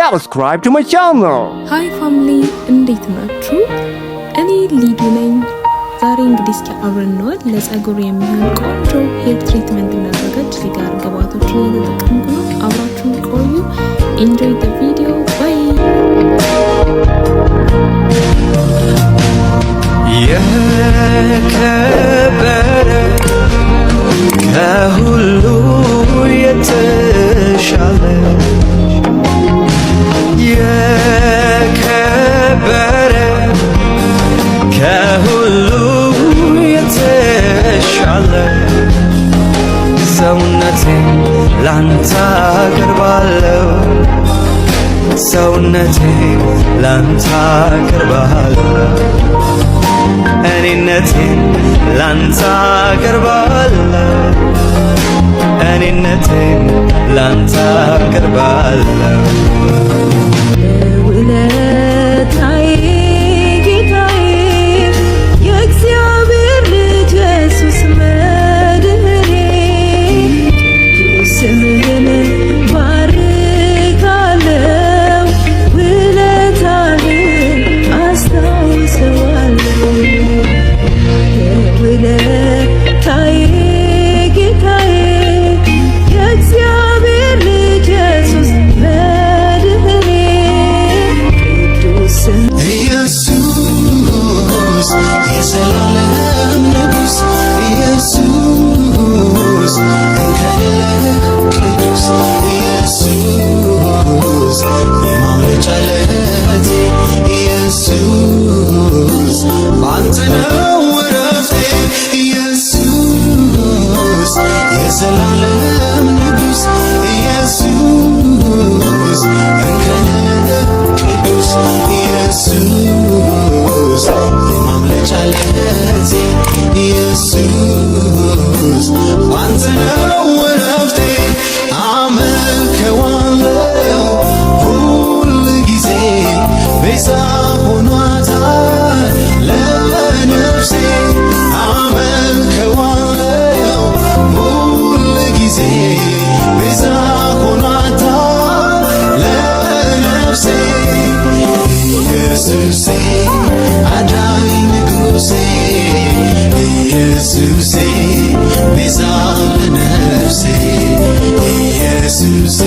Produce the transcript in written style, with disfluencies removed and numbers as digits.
subscribe to my channel. Hi family, እንዴት ናችሁ? እኔ ሊዱ ነኝ። ዛሬ እንግዲህ እስኪ አብረን ነው ለፀጉር የሚሆን ቆንጆ ሄር ትሪትመንት እናደርጋች። እዚህ ጋር ግብአቶችን እየተጠቀምኩ ነው። አብራችሁን ቆዩ። Enjoy the video. Bye. የከበረ ከሁሉ የተሻለ የከበረ ከሁሉ የተሻለ ሰውነቴን ላንተ አቀርባለሁ ሰውነቴን ላንተ አቀርባለሁ እኔነቴን ላንተ አቀርባለሁ እኔነቴን ላንተ አቀርባለሁ ውለታዬ ጌታዬ የእግዚአብሔር ልጅ ኢየሱስ መድኃኒቴ ስምህን ባርካለሁ ውለታህን አስታውሰዋለሁ ውለታዬ ጌታዬ የእግዚአብሔር ልጅ ኢየሱስ የዘላለም ንጉሥ ኢየሱስ እንከሌለ ቅዱስ ኢየሱስ የማምለጫ ዓለቴ ኢየሱስ ባንተ ነው ዕረፍቴ ኢየሱስ የዘላለም ንጉሥ ኢየሱስ እንከሌለ ቅዱስ ኢየሱስ የማምለጫ ዓለቴ ኢየሱስ ባንተ ነው ዕረፍቴ አመልከዋለሁ ሁል ጊዜ ቤዛ ሆኗታል ለነፍሴ አመልከዋለሁ ሁል ጊዜ ቤዛ ሆኗታል ለነፍሴ ኢየሱሴ አዳኝ ንጉሴ ኢየሱሴ ቤዛ ለነፍሴ ኢየሱሴ